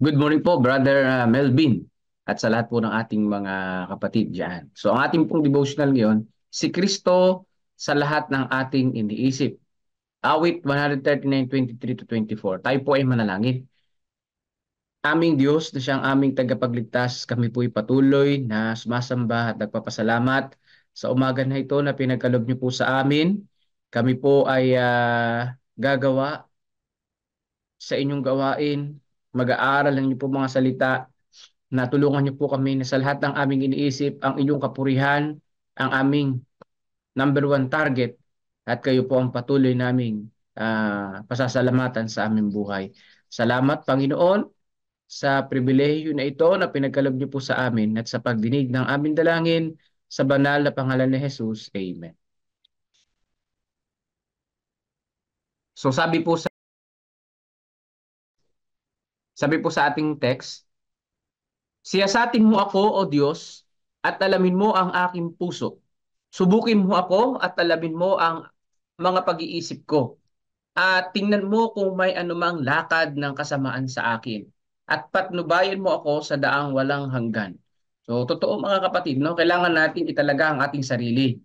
Good morning po, Brother Melvin, at sa lahat po ng ating mga kapatid diyan. So ang ating pong devotional ngayon, si Kristo sa lahat ng ating iniisip. Awit 139:23 to 24. Tayo po ay manalangin. Aming Diyos na siyang aming tagapagligtas, kami po'y patuloy na sumasamba at nagpapasalamat sa umaga na ito na pinagkaloob niyo po sa amin. Kami po ay gagawa sa inyong gawain, mag-aaral ng inyong po mga salita. Natulungan niyo po kami na sa lahat ng aming iniisip, ang inyong kapurihan, ang aming number one target, at kayo po ang patuloy naming pasasalamatan sa aming buhay. Salamat, Panginoon, sa pribilehiyo na ito na pinagkaloob niyo po sa amin at sa pagdinig ng aming dalangin sa banal na pangalan ni Jesus. Amen. So sabi po sa ating text, siyasatin mo ako, O Diyos, at alamin mo ang aking puso. Subukin mo ako at alamin mo ang mga pag-iisip ko. At tingnan mo kung may anumang lakad ng kasamaan sa akin. At patnubayan mo ako sa daang walang hanggan. So, totoo mga kapatid, no? Kailangan natin italaga ang ating sarili.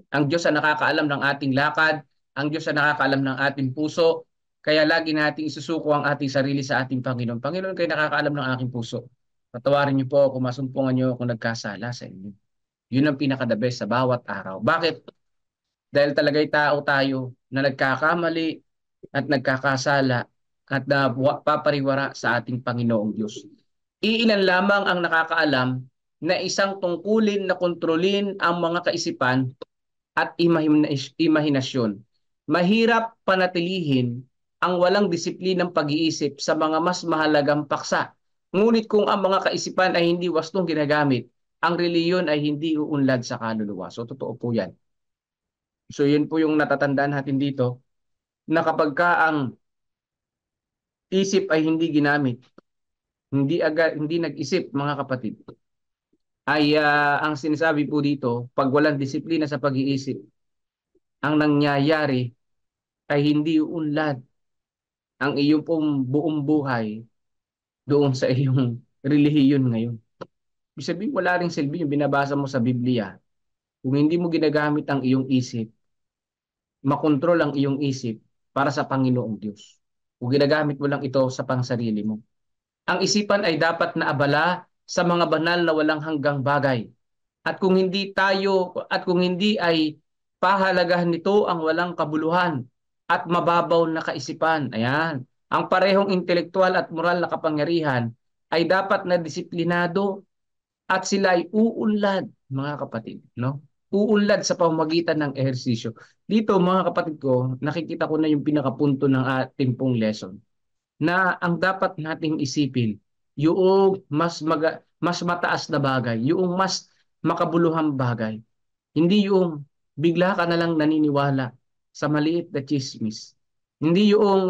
Ang Diyos ang nakakaalam ng ating lakad. Ang Diyos ang nakakaalam ng ating puso. Kaya lagi nating isusuko ang ating sarili sa ating Panginoon. Panginoon, kayo nakakaalam ng aking puso. Patawarin niyo po kung masumpungan niyo kung nagkasala sa inyo. Yun ang pinaka-the best sa bawat araw. Bakit? Dahil talaga'y tao tayo na nagkakamali at nagkakasala at papariwara sa ating Panginoong Diyos. Iilan lamang ang nakakaalam na isang tungkulin na kontrolin ang mga kaisipan at imahinasyon. Mahirap panatilihin ang walang disiplinang pag-iisip sa mga mas mahalagang paksa. Ngunit kung ang mga kaisipan ay hindi wastong ginagamit, ang reliyon ay hindi uunlad sa kaluluwa. So totoo po yan. So yun po yung natatandaan natin dito, na kapag ka ang isip ay hindi ginamit, hindi nag-isip mga kapatid, ay ang sinasabi po dito, pag walang disiplina sa pag-iisip, ang nangyayari ay hindi uunlad ang iyong pong buong buhay doon sa iyong relihiyon ngayon. Ibig sabihin, wala ring silbi yung binabasa mo sa Biblia. Kung hindi mo ginagamit ang iyong isip, makontrol ang iyong isip para sa Panginoong Diyos. Kung ginagamit mo lang ito sa pangsarili mo. Ang isipan ay dapat na abala sa mga banal na walang hanggang bagay. At kung hindi ay pahalagahan nito ang walang kabuluhan at mababaw na kaisipan. Ayan. Ang parehong intelektual at moral na kapangyarihan ay dapat na disiplinado at sila ay uunlad, mga kapatid, no? Uunlad sa pamamagitan ng ehersisyo. Dito, mga kapatid ko, nakikita ko na yung pinakapunto ng ating pong lesson, na ang dapat nating isipin, yung mas mataas na bagay, yung mas makabuluhang bagay. Hindi yung bigla ka na lang naniniwala sa maliit na chismis. Hindi yung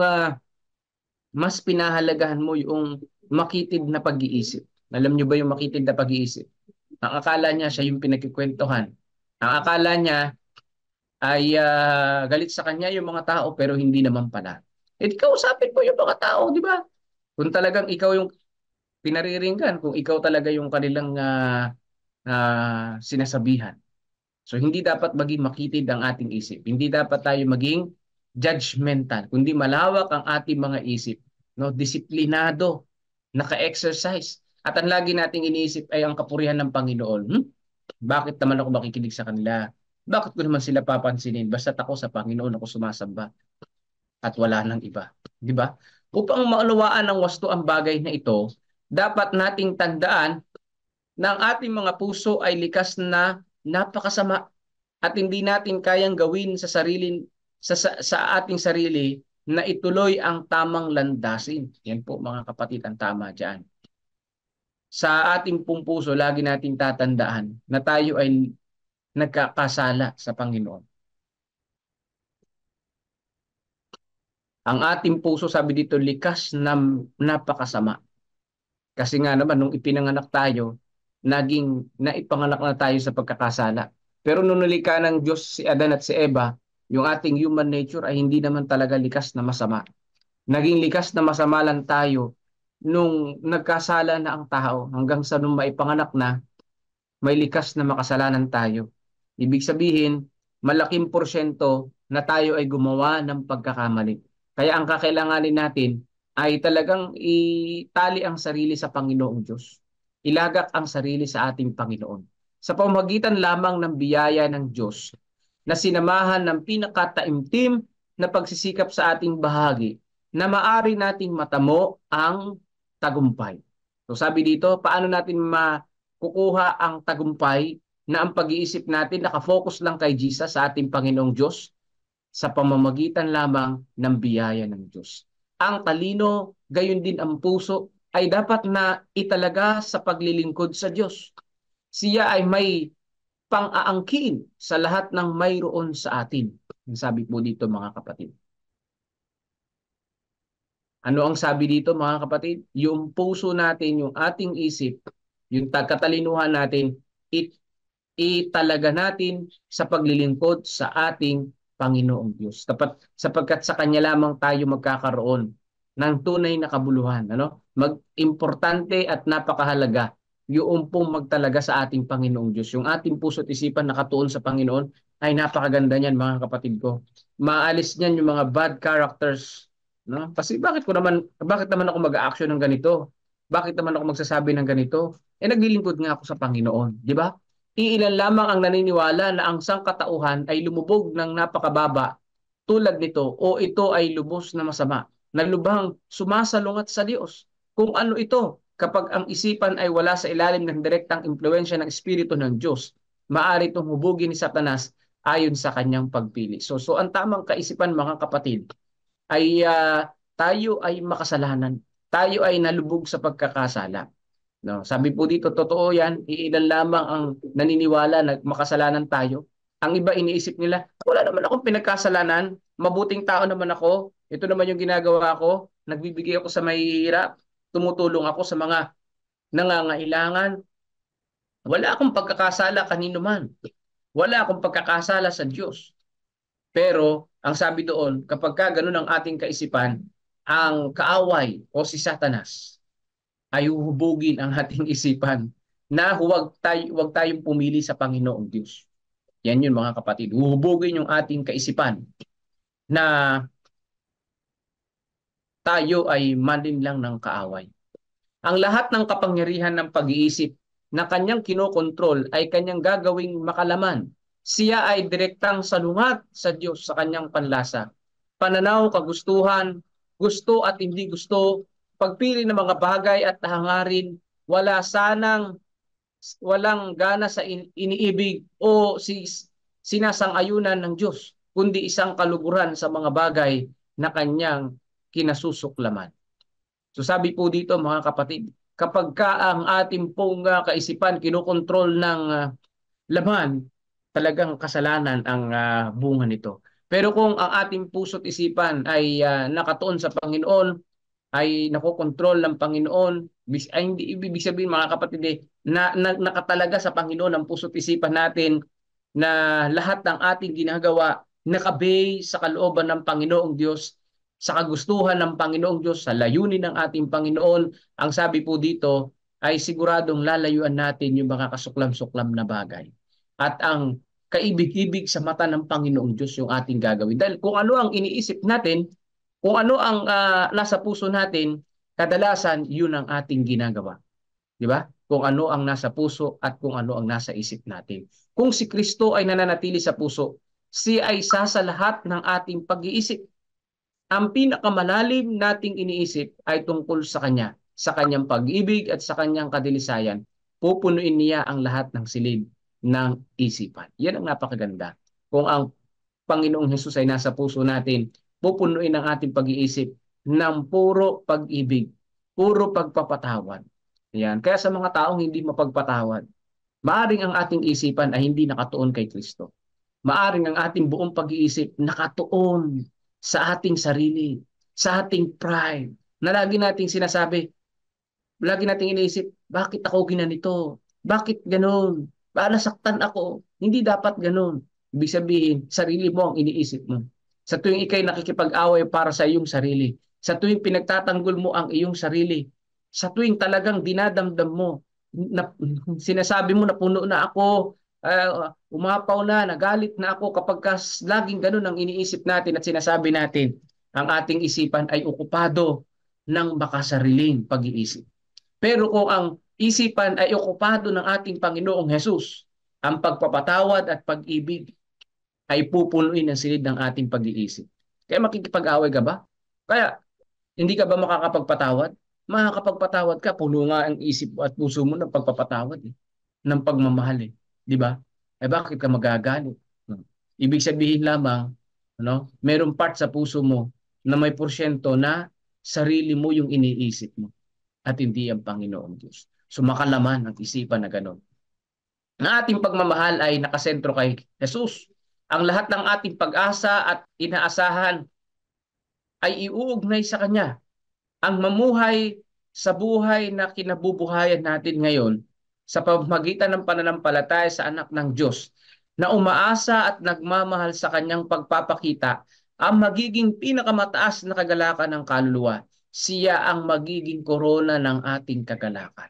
mas pinahalagahan mo yung makitid na pag-iisip. Alam niyo ba yung makitid na pag-iisip? Ang akala niya siya yung pinagkikwentuhan. Ang akala niya ay galit sa kanya yung mga tao, pero hindi naman pala. Eh, kausapin mo yung mga tao, di ba? Kung talagang ikaw yung pinariringgan, kung ikaw talaga yung kanilang sinasabihan. So hindi dapat maging makitid ang ating isip. Hindi dapat tayo maging judgmental, kundi malawak ang ating mga isip, no? Disiplinado, naka-exercise. At ang lagi nating iniisip ay ang kapurihan ng Panginoon. Bakit naman ako makikinig sa kanila? Bakit ko naman sila papansinin? Basta't ako sa Panginoon ako sumasamba at wala nang iba. Di ba? Upang maunawaan ng wasto ang bagay na ito, dapat nating tandaan na ang ating mga puso ay likas na napakasama at hindi natin kayang gawin sa ating sarili na ituloy ang tamang landasin. Yan po mga kapatid ang tama diyan. Sa ating pong puso, lagi nating tatandaan na tayo ay nagkakasala sa Panginoon. Ang ating puso, sabi dito, likas na napakasama. Kasi nga naman, nung ipinanganak tayo, naipanganak na tayo sa pagkakasala. Pero nung nilikha ng Diyos si Adan at si Eva, yung ating human nature ay hindi naman talaga likas na masama. Naging likas na masama lang tayo nung nagkasala na ang tao hanggang sa nung maipanganak na, may likas na makasalanan tayo. Ibig sabihin, malaking porsyento na tayo ay gumawa ng pagkakamali. Kaya ang kakailanganin natin ay talagang itali ang sarili sa Panginoong Diyos. Ilagak ang sarili sa ating Panginoon. Sa pamamagitan lamang ng biyaya ng Diyos na sinamahan ng pinakataimtim na pagsisikap sa ating bahagi na maari nating matamo ang tagumpay. So sabi dito, paano natin kukuha ang tagumpay na ang pag-iisip natin nakafocus lang kay Jesus sa ating Panginoong Diyos sa pamamagitan lamang ng biyaya ng Diyos. Ang talino, gayon din ang puso, ay dapat na italaga sa paglilingkod sa Diyos. Siya ay may pang-aangkin sa lahat ng mayroon sa atin. Ang sabi po dito mga kapatid. Ano ang sabi dito mga kapatid? Yung puso natin, yung ating isip, yung katalinuhan natin, italaga natin sa paglilingkod sa ating Panginoong Diyos. Sapagkat sa Kanya lamang tayo magkakaroon ng tunay na kabuluhan. Importante at napakahalaga yung pong magtalaga sa ating Panginoong Diyos. Yung ating puso at isipan nakatuon sa Panginoon ay napakaganda niyan mga kapatid ko. Maalis niyan yung mga bad characters. Kasi bakit naman ako mag-a-action ng ganito? Bakit naman ako magsasabi ng ganito? Naglilingkod nga ako sa Panginoon, di ba? Iilan lamang ang naniniwala na ang sangkatauhan ay lumubog ng napakababa tulad nito o ito ay lubos na masama, na lubhang sumasalungat sa Diyos. Kung ano ito, kapag ang isipan ay wala sa ilalim ng direktang impluensya ng Espiritu ng Diyos, maaari itong hubugin ni Satanas ayon sa kanyang pagpili. So ang tamang kaisipan mga kapatid, ay tayo ay makasalanan. Tayo ay nalubog sa pagkakasala. Sabi po dito, totoo yan, iilan lamang ang naniniwala na makasalanan tayo. Ang iba iniisip nila, wala naman akong pinagkasalanan, mabuting tao naman ako, ito naman yung ginagawa ko, nagbibigay ako sa mahihirap, tumutulong ako sa mga nangangailangan. Wala akong pagkakasala kanino man. Wala akong pagkakasala sa Diyos. Pero ang sabi doon, kapag ganun ang ating kaisipan, ang kaaway o si Satanas ay huhubugin ang ating isipan na huwag tayong pumili sa Panginoong Diyos. Yan yun mga kapatid. Huhubugin yung ating kaisipan na tayo ay malinlang ng kaaway. Ang lahat ng kapangyarihan ng pag-iisip na kanyang kinokontrol ay kanyang gagawing makalaman. Siya ay direktang salungat sa Diyos sa kanyang panlasa. Pananaw, kagustuhan, gusto at hindi gusto, pagpili ng mga bagay at hangarin, walang gana sa iniibig o sinasang-ayunan ng Diyos, kundi isang kaluguran sa mga bagay na kanyang kinasusuklaman. So sabi po dito mga kapatid, kapag ang ating pong kaisipan kinokontrol ng laman, talagang kasalanan ang bunga nito. Pero kung ang ating puso't isipan ay nakatuon sa Panginoon, ay nakokontrol ng Panginoon, ay hindi ibig sabihin mga kapatid nakatalaga sa Panginoon ang puso't isipan natin na lahat ng ating ginagawa nakabase sa kalooban ng Panginoong Diyos, sa kagustuhan ng Panginoong Diyos, sa layunin ng ating Panginoon. Ang sabi po dito ay siguradong lalayuan natin yung mga kasuklam-suklam na bagay. At ang kaibig-ibig sa mata ng Panginoong Diyos yung ating gagawin. Dahil kung ano ang iniisip natin, kung ano ang nasa puso natin, kadalasan yun ang ating ginagawa. Di ba? Kung ano ang nasa puso at kung ano ang nasa isip natin. Kung si Kristo ay nananatili sa puso, siya ay isa sa lahat ng ating pag-iisip. Ang pinakamalalim nating iniisip ay tungkol sa Kanya, sa Kanyang pag-ibig at sa Kanyang kadilisayan. Pupunuin niya ang lahat ng silid ng isipan. Yan ang napakaganda. Kung ang Panginoong Hesus ay nasa puso natin, pupunuin ang ating pag-iisip ng puro pag-ibig, puro pagpapatawad. Yan. Kaya sa mga taong hindi mapagpatawad, maaring ang ating isipan ay hindi nakatuon kay Kristo. Maaring ang ating buong pag-iisip nakatuon sa ating sarili, sa ating pride, na lagi nating sinasabi, lagi nating iniisip, bakit ako ginanito? Bakit ganun? Nasaktan ako? Hindi dapat ganun. Ibig sabihin, sarili mo ang iniisip mo. Sa tuwing ikay nakikipag-away para sa iyong sarili, sa tuwing pinagtatanggol mo ang iyong sarili, Sa tuwing talagang dinadamdam mo, na, sinasabi mo na puno na ako, umapaw na, nagalit na ako, kapag laging ganun ang iniisip natin at sinasabi natin, ang ating isipan ay okupado ng makasariling pag-iisip. Pero kung ang isipan ay okupado ng ating Panginoong Hesus, ang pagpapatawad at pag-ibig ay pupunuin ang silid ng ating pag-iisip. Kaya makikipag-away ka ba? Kaya hindi ka ba makakapagpatawad? Makakapagpatawad ka, puno nga ang isip at puso mo ng pagpapatawad, ng pagmamahal, eh. Di ba? Eh bakit ka magagalit? Ibig sabihin lamang, ano, merong part sa puso mo na may porsyento na sarili mo yung iniisip mo at hindi ang Panginoong Diyos. So makalaman ang isipan na gano'n. Ang ating pagmamahal ay nakasentro kay Jesus. Ang lahat ng ating pag-asa at inaasahan ay iuugnay sa Kanya. Ang mamuhay sa buhay na kinabubuhayan natin ngayon sa pamamagitan ng pananampalataya sa anak ng Diyos na umaasa at nagmamahal sa Kanyang pagpapakita ang magiging pinakamataas na kagalakan ng kaluluwa. Siya ang magiging korona ng ating kagalakan.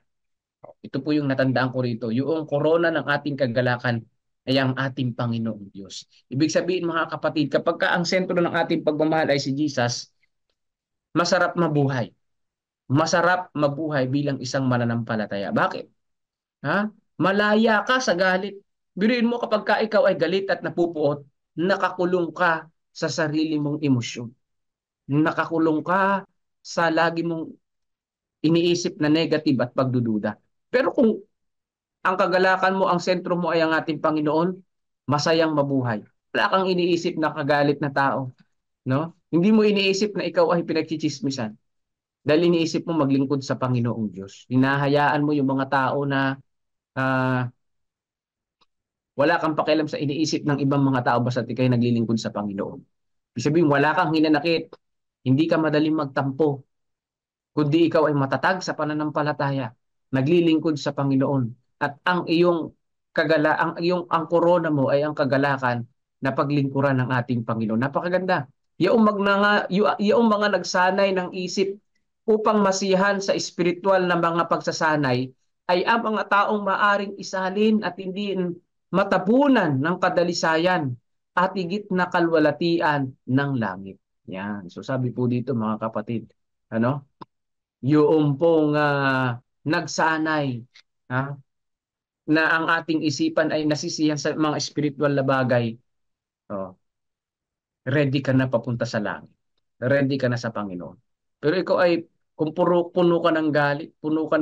Ito po yung natandaan ko rito. Yung korona ng ating kagalakan ay ang ating Panginoong Diyos. Ibig sabihin mga kapatid, kapag ang sentro ng ating pagmamahal ay si Jesus, masarap mabuhay. Masarap mabuhay bilang isang mananampalataya. Bakit? Ha? Malaya ka sa galit. Biruin mo kapag ka ikaw ay galit at napupuot, nakakulong ka sa sarili mong emosyon. Nakakulong ka sa lagi mong iniisip na negative at pagdududa. Pero kung ang kagalakan mo, ang sentro mo ay ang ating Panginoon, masayang mabuhay. Wala kang iniisip na kagalit na tao. No? Hindi mo iniisip na ikaw ay pinagchichismisan. Dahil iniisip mo maglingkod sa Panginoong Diyos. Hinahayaan mo yung mga tao na uh, wala kang pakialam sa iniisip ng ibang mga tao basta ikay naglilingkod sa Panginoon. Ibig sabihin, wala kang hinanakit. Hindi ka madaling magtampo. Kundi ikaw ay matatag sa pananampalataya. Naglilingkod sa Panginoon. At ang iyong ang korona mo ay ang kagalakan na paglingkuran ng ating Panginoon. Napakaganda. Yung mga nagsanay ng isip upang masiyahan sa espiritual na mga pagsasanay ay ang mga taong maaring isalin at hindi matabunan ng kadalisayan at higit na kalwalatian ng langit. Yan. So sabi po dito mga kapatid, ano? Yung pong nagsanay, ha? Na ang ating isipan ay nasisiyan sa mga spiritual na bagay. Oh, ready ka na papunta sa langit. Ready ka na sa Panginoon. Pero ikaw ay kung puno ka ng galit, puno ka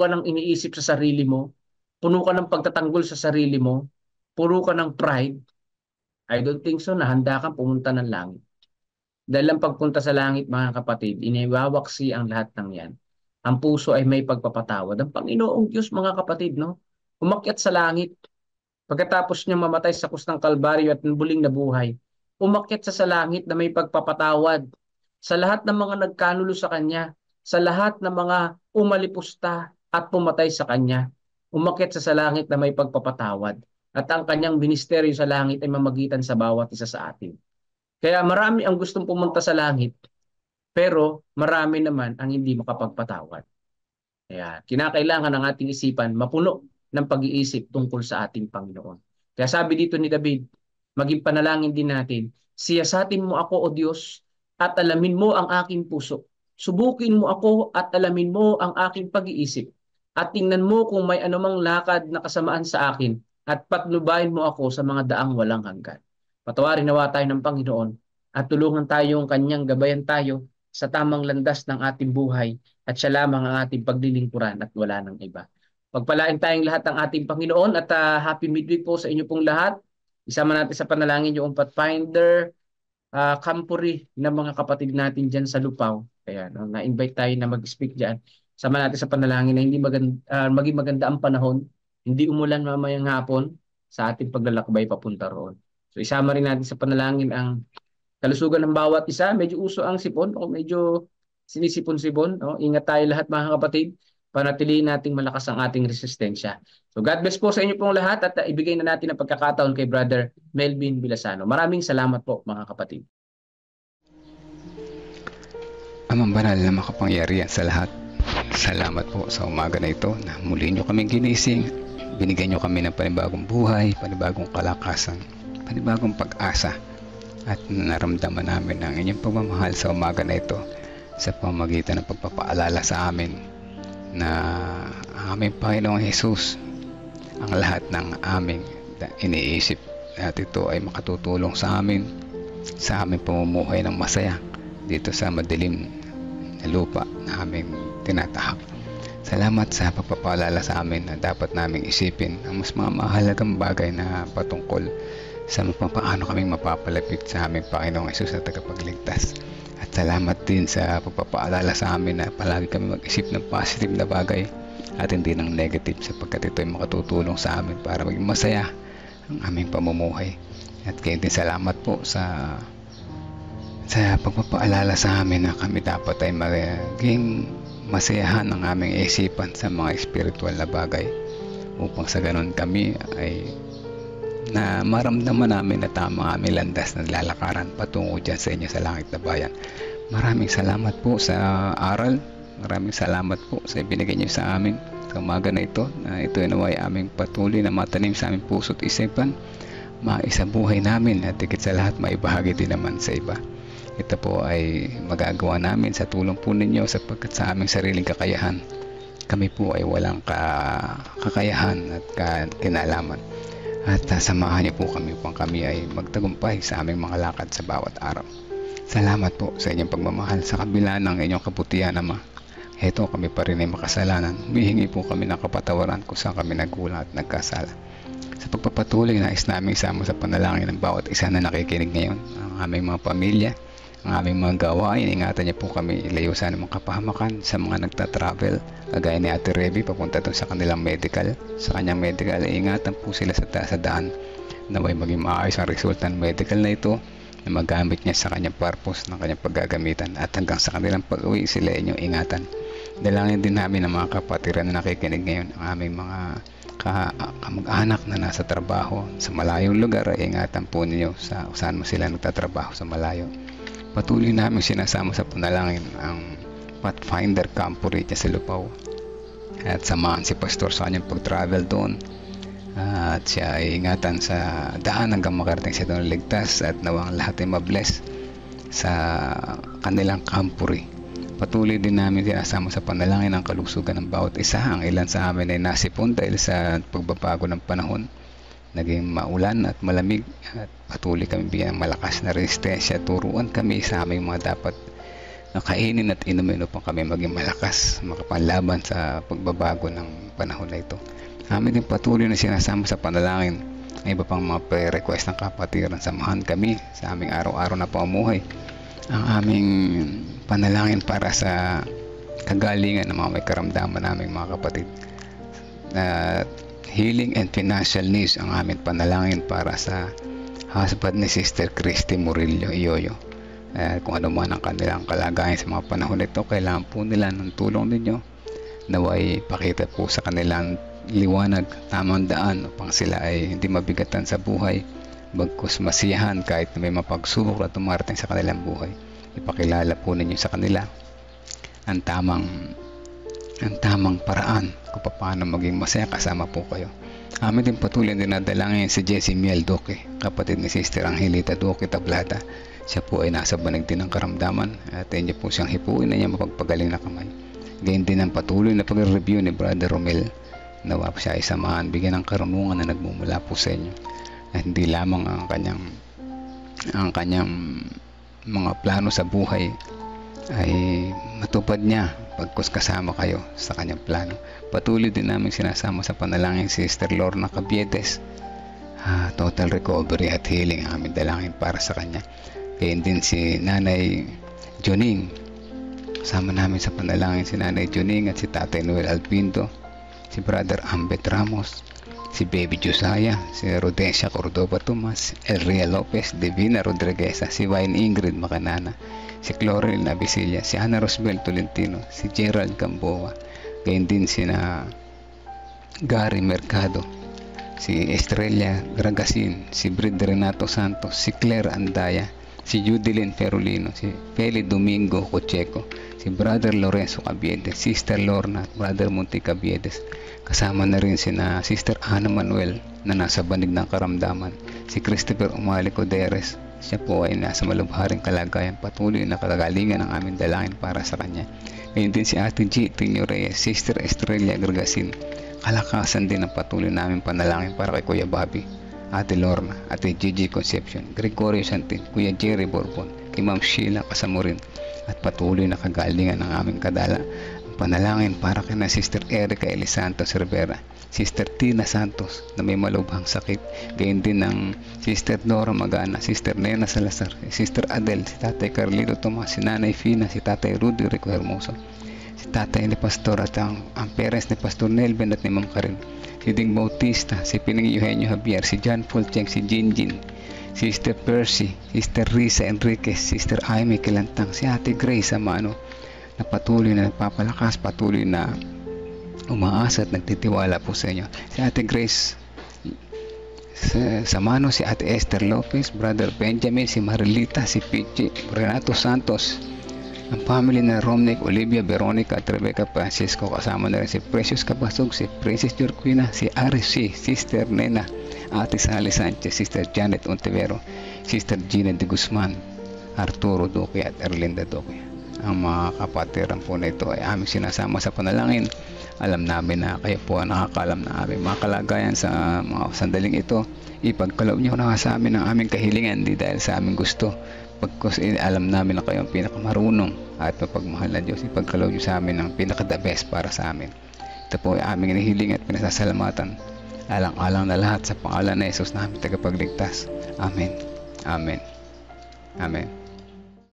ng iniisip sa sarili mo, puno ka ng pagtatanggol sa sarili mo, puno ka ng pride, I don't think so na handa kang pumunta ng langit. Dahil ang pagpunta sa langit, mga kapatid, iniwawaksi ang lahat ng yan. Ang puso ay may pagpapatawad. Ang Panginoong Diyos, mga kapatid, no? Umakyat sa langit. Pagkatapos niya mamatay sa krus ng Kalbaryo at muling nabuhay, umakyat sa langit na may pagpapatawad sa lahat ng mga nagkanulo sa Kanya, sa lahat ng mga umalipusta at pumatay sa Kanya. Umakyat sa langit na may pagpapatawad. At ang Kanyang ministeryo sa langit ay mamagitan sa bawat isa sa atin. Kaya marami ang gustong pumunta sa langit, pero marami naman ang hindi makapagpatawad. Kaya kinakailangan ng ating isipan mapuno ng pag-iisip tungkol sa ating Panginoon. Kaya sabi dito ni David, maging panalangin din natin, siyasatin mo ako, O Diyos, at alamin mo ang aking puso. Subukin mo ako at alamin mo ang aking pag-iisip. At tingnan mo kung may anumang lakad na kasamaan sa akin at patnubayin mo ako sa mga daang walang hanggan. Patawarin nawa tayo ng Panginoon at tulungan tayong Kanyang gabayan tayo sa tamang landas ng ating buhay at siya lamang ang ating paglilingkuran at wala ng iba. Pagpalain tayong lahat ng ating Panginoon at happy midweek po sa inyo pong lahat. Isama natin sa panalangin yung Pathfinder Campuri ng mga kapatid natin dyan sa Lupaw. Kaya na-invite tayo na mag-speak dyan. Sama natin sa panalangin na hindi maging maganda ang panahon, hindi umulan mamayang hapon sa ating paglalakbay papunta roon. So isama rin natin sa panalangin ang kalusugan ng bawat isa. Medyo uso ang sipon o medyo sinisipon-sipon. No? Ingat tayo lahat mga kapatid. Panatilihin nating malakas ang ating resistensya. So God bless po sa inyo pong lahat at ibigay na natin ang pagkakataon kay Brother Melvin Bilasano. Maraming salamat po mga kapatid. Amang banal na makapangyarihan sa lahat, Salamat po sa umaga na ito na muli nyo kaming ginising. Binigyan nyo kami ng panibagong buhay, panibagong kalakasan, panibagong pag-asa. At naramdaman namin ang inyong pagmamahal sa umaga na ito sa pamamagitan ng pagpapaalala sa amin na ang aming Panginoong Jesus, ang lahat ng aming iniisip at ito ay makatutulong sa amin sa aming pamumuhay ng masaya dito sa madilim na lupa na aming tinatahak. Salamat sa pagpapaalala sa amin na dapat naming isipin ang mas mga mahalagang bagay na patungkol sa paano kaming mapapalapit sa aming Panginoong Hesus na tagapagligtas. At salamat din sa pagpapaalala sa amin na palagi kami mag-isip ng positive na bagay at hindi ng negative, sapagkat ito ay makatutulong sa amin para maging masaya ang aming pamumuhay. At kayo din salamat po sa pagpapaalala sa amin na kami dapat ay maging masayahan ang aming isipan sa mga espiritual na bagay, upang sa ganun kami ay na maramdaman namin na tama ang aming landas na lalakaran patungo dyan sa inyo sa langit na bayan. Maraming salamat po sa aral. Maraming salamat po sa ibinigay niyo sa amin sa umaga na ito, na ito ay naway aming patuloy na matanim sa aming puso't isipan, maisabuhay namin at higit sa lahat maibahagi din naman sa iba. Ito po ay magagawa namin sa tulong po ninyo, sapagkat sa aming sariling kakayahan kami po ay walang kakayahan at kinalaman. At samahan niyo po kami upang kami ay magtagumpay sa aming mga lakad sa bawat araw. Salamat po sa inyong pagmamahal sa kabila ng inyong kabutihan, Ama. Heto kami pa rin ay makasalanan. Humihingi po kami ng kapatawaran kung saan kami nagkulang at nagkasala. Sa pagpapatuloy, nais namin isama sa panalangin ng bawat isa na nakikinig ngayon, ang aming mga pamilya, ang aming mga gawain. Ingatan niyo po kami ilayo sa anumang kapahamakan sa mga nagtatravel, kagaya ni Ate Reby papunta doon sa kanilang medical, sa kanyang medical. Ingatan po sila sa daan, naway maging maayos ang resulta ng medical na ito, na magamit niya sa kanyang purpose ng kanyang paggagamitan, at hanggang sa kanilang pag-uwi sila inyong ingatan. Dalangin din namin ang mga kapatiran na nakikinig ngayon, ang aming mga kamag-anak na nasa trabaho sa malayong lugar. Ay ingatan po ninyo sa saan mo sila nagtatrabaho sa malayo. Patuloy namin sinasama sa panalangin ang Pathfinder Camp Rita sa Lupao, at samahan si Pastor sa kanyang pag-travel doon, at siya ay ingatan sa daan hanggang makarating siya doon ligtas, at nawang lahat ay mabless sa kanilang campuri. Patuloy din namin sinasama sa panalangin ang kalusugan ng bawat isa. Ang ilan sa amin ay nasipon dahil sa pagbabago ng panahon, naging maulan at malamig, at patuloy kami bigyan ng malakas na resistensya. Turuan kami sa aming mga dapat kainin at inumin upang kami maging malakas makapanlaban sa pagbabago ng panahon na ito. Amin din patuloy na sinasama sa panalangin ang iba pang mga pre-request ng kapatiran. Samahan kami sa aming araw-araw na pamumuhay. Ang aming panalangin para sa kagalingan ng mga may karamdaman naming mga kapatid. Healing and financial needs ang aming panalangin para sa husband ni Sister Christy Murillo Iyoyo. Kung ano man ang kanilang kalagayan sa mga panahon nito, kailangan po nila ng tulong ninyo. Naway pakita po sa kanilang liwanag, tamang daan upang sila ay hindi mabigatan sa buhay, bagkus masiyahan kahit na may mapagsubok na tumarating sa kanilang buhay. Ipakilala po ninyo sa kanila ang tamang paraan kung paano maging masaya kasama po kayo. Amin din patuloy din nadalangin si Jessie Miel Duque, kapatid ni Sister Angelita Duque Tablada. Siya po ay nasa banig din ng karamdaman, at inyo po siyang hipuin na niya mapagpagaling na kamay. Gayun din ang patuloy na pag-review ni Brother Romel. Nawa po siya ay samahan, bigyan ng karunungan na nagmumula po sa inyo, at hindi lamang ang kanyang mga plano sa buhay ay matupad niya pagkus kasama kayo sa kanyang plano. Patuloy din namin sinasama sa panalangin si Sister Lorna Cabietes. Total recovery at healing ang aming dalangin para sa kanya. Kaya din si Nanay Juning. Kasama namin sa panalangin si Nanay Juning at si Tatay Noel Alpindo, si Brother Ambet Ramos, si Baby Josiah, si Rodesia Cordova Tomas, Elria Lopez, Divina Rodriguez, si Wayne Ingrid Macanana, si Clorel Nabisilla, si Ana Rosbel Tolentino, si Gerald Gamboa, gayon din si Gary Mercado, si Estrella Gragasin, si Brid Renato Santos, si Claire Andaya, si Judilyn Ferulino, si Feli Domingo Cocheco, si Brother Lorenzo Cabiedes, Sister Lorna at Brother Monty Cabiedes. Kasama na rin si na Sister Ana Manuel na nasa banig ng karamdaman, si Christopher Umali Coderes, siya po ay nasa malubharing kalagayan, patuloy na kagalingan ng aming dalangin para sa kanya. Ngayon din si Ate G. Tinio Reyes, Sister Estrella Gargasin, kalakasan din ang patuloy namin panalangin para kay Kuya Bobby, Ate Lorna, Ate Gigi Concepcion, Gregorio Santin, Kuya Jerry Borbon, kay Ma'am Sheila Kasamurin, at patuloy na kagalingan ng aming kadala ang panalangin para kay na Sister Erica Eli Santos Rivera, Sister Tina Santos na may malubhang sakit, gayon din ng Sister Nora Magana, Sister Nena Salazar, Sister Adele, si Tatay Carlito Tomas, si Nanay Fina, si Tatay Rudy Rico Hermoso, si Tatay ni Pastor at ang parents ni Pastor Nelben at ni Ma'am Karen, si Ding Bautista, si Pining Eugenio Javier, si John Fulcheng, si Jinjin, Sister Percy, Sister Risa Enriquez, Sister Aimee Kilantang, si Ate Grace Amano na patuloy na nagpapalakas, patuloy na umaasa at nagtitiwala po sa inyo. Si Ate Grace Samano, si Ate Esther Lopez, Brother Benjamin, si Marilita, si Pichi, Renato Santos, ang family na Romnick, Olivia, Veronica at Rebecca Francisco, kasama na rin si Precious Kapasog, si Princess Jorquina, si RC, Sister Nena, Ate Sally Sanchez, Sister Janet Ontivero, Sister Gina de Guzman, Arturo Duque at Erlinda Duque. Ang mga kapatiran po na ito ay aming sinasama sa panalangin. Alam namin na kayo po ang nakakalam na aming mga kalagayan sa mga sandaling ito. Ipagkaloob niyo na sa amin ang aming kahilingan, di dahil sa aming gusto, pagkos alam namin na kayo ang pinakamarunong at mapagmahal na Diyos. Ipagkaloob niyo sa amin ang pinaka-the best para sa amin. Ito po ay aming hinihiling at pinasasalamatan, alang-alang na lahat sa pangalan na Jesus na aming tagapagligtas. Amen. Amen. Amen.